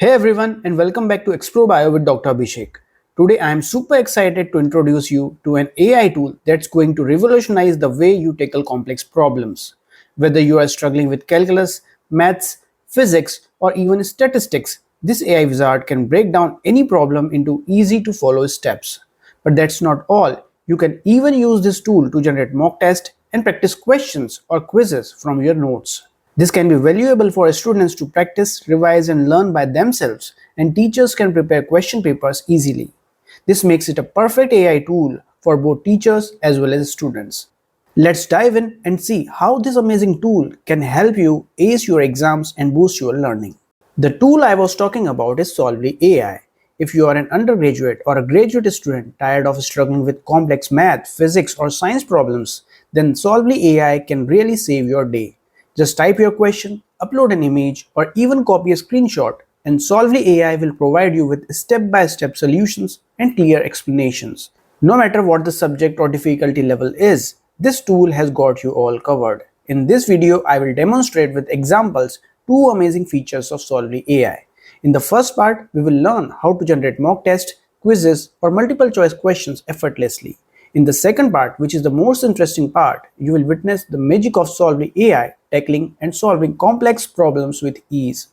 Hey everyone, and welcome back to Explore Bio with Dr. Abhishek. Today I am super excited to introduce you to an AI tool that's going to revolutionize the way you tackle complex problems. Whether you are struggling with calculus, maths, physics, or even statistics, this AI wizard can break down any problem into easy to follow steps. But that's not all. You can even use this tool to generate mock tests and practice questions or quizzes from your notes. This can be valuable for students to practice, revise, and learn by themselves, and teachers can prepare question papers easily. This makes it a perfect AI tool for both teachers as well as students. Let's dive in and see how this amazing tool can help you ace your exams and boost your learning. The tool I was talking about is solvely.ai. If you are an undergraduate or a graduate student tired of struggling with complex math, physics, or science problems, then solvely.ai can really save your day. Just type your question, upload an image, or even copy a screenshot, and solvely.ai will provide you with step-by-step solutions and clear explanations. No matter what the subject or difficulty level is, this tool has got you all covered. In this video, I will demonstrate with examples two amazing features of solvely.ai. In the first part, we will learn how to generate mock tests, quizzes, or multiple choice questions effortlessly. In the second part, which is the most interesting part, you will witness the magic of solvely.ai tackling and solving complex problems with ease.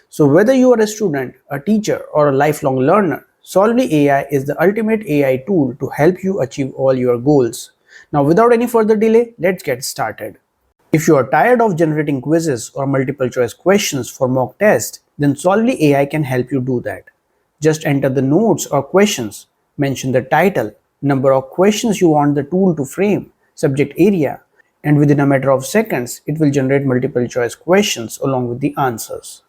So whether you are a student, a teacher, or a lifelong learner, solvely.ai is the ultimate AI tool to help you achieve all your goals. Now without any further delay, let's get started. If you are tired of generating quizzes or multiple choice questions for mock tests, then solvely.ai can help you do that. Just enter the notes or questions, mention the title, number of questions you want the tool to frame, subject area, and within a matter of seconds, it will generate multiple choice questions along with the answers.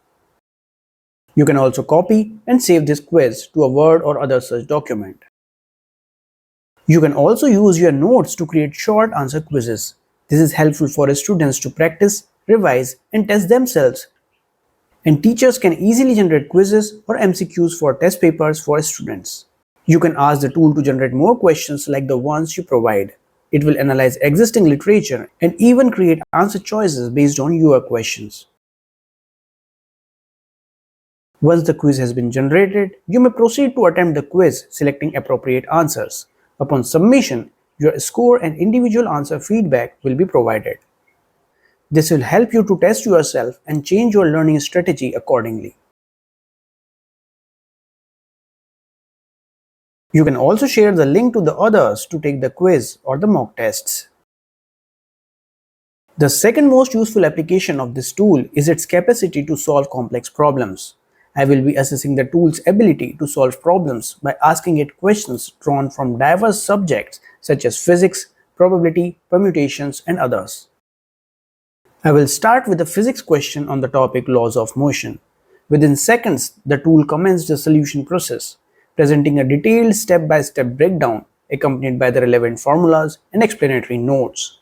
You can also copy and save this quiz to a Word or other such document. You can also use your notes to create short answer quizzes. This is helpful for students to practice, revise, and test themselves. And teachers can easily generate quizzes or MCQs for test papers for students. You can ask the tool to generate more questions like the ones you provide. It will analyze existing literature and even create answer choices based on your questions. Once the quiz has been generated, you may proceed to attempt the quiz, selecting appropriate answers. Upon submission, your score and individual answer feedback will be provided. This will help you to test yourself and change your learning strategy accordingly. You can also share the link to the others to take the quiz or the mock tests. The second most useful application of this tool is its capacity to solve complex problems. I will be assessing the tool's ability to solve problems by asking it questions drawn from diverse subjects such as physics, probability, permutations, and others. I will start with a physics question on the topic laws of motion. Within seconds, the tool commenced the solution process, presenting a detailed step-by-step breakdown accompanied by the relevant formulas and explanatory notes.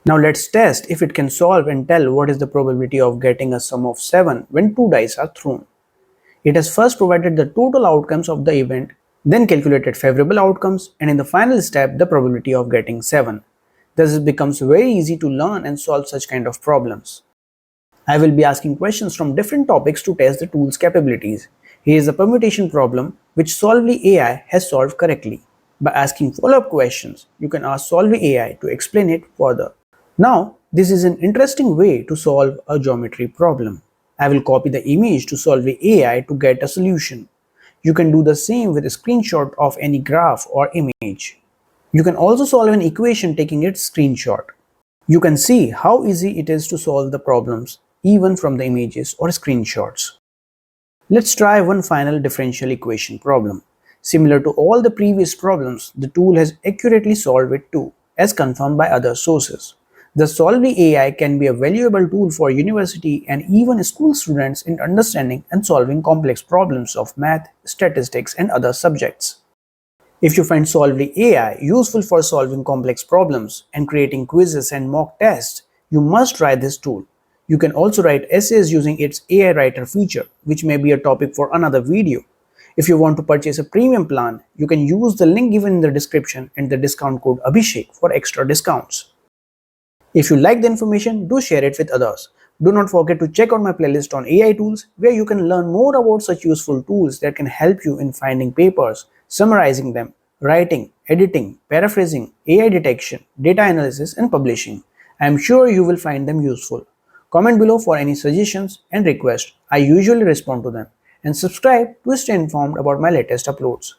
Now let's test if it can solve and tell what is the probability of getting a sum of 7 when two dice are thrown. It has first provided the total outcomes of the event, then calculated favorable outcomes, and in the final step the probability of getting 7. Thus it becomes very easy to learn and solve such kind of problems. I will be asking questions from different topics to test the tool's capabilities. Here is a permutation problem which solvely.ai has solved correctly. By asking follow-up questions, you can ask solvely.ai to explain it further. Now, this is an interesting way to solve a geometry problem. I will copy the image to solvely.ai to get a solution. You can do the same with a screenshot of any graph or image. You can also solve an equation taking its screenshot. You can see how easy it is to solve the problems even from the images or screenshots. Let's try one final differential equation problem. Similar to all the previous problems, the tool has accurately solved it too, as confirmed by other sources. The solvely.ai can be a valuable tool for university and even school students in understanding and solving complex problems of math, statistics, and other subjects. If you find solvely.ai useful for solving complex problems and creating quizzes and mock tests, you must try this tool. You can also write essays using its AI Writer feature, which may be a topic for another video. If you want to purchase a premium plan, you can use the link given in the description and the discount code Abhishek for extra discounts. If you like the information, do share it with others. Do not forget to check out my playlist on AI tools where you can learn more about such useful tools that can help you in finding papers, summarizing them, writing, editing, paraphrasing, AI detection, data analysis, and publishing. I am sure you will find them useful. Comment below for any suggestions and requests. I usually respond to them. And subscribe to stay informed about my latest uploads.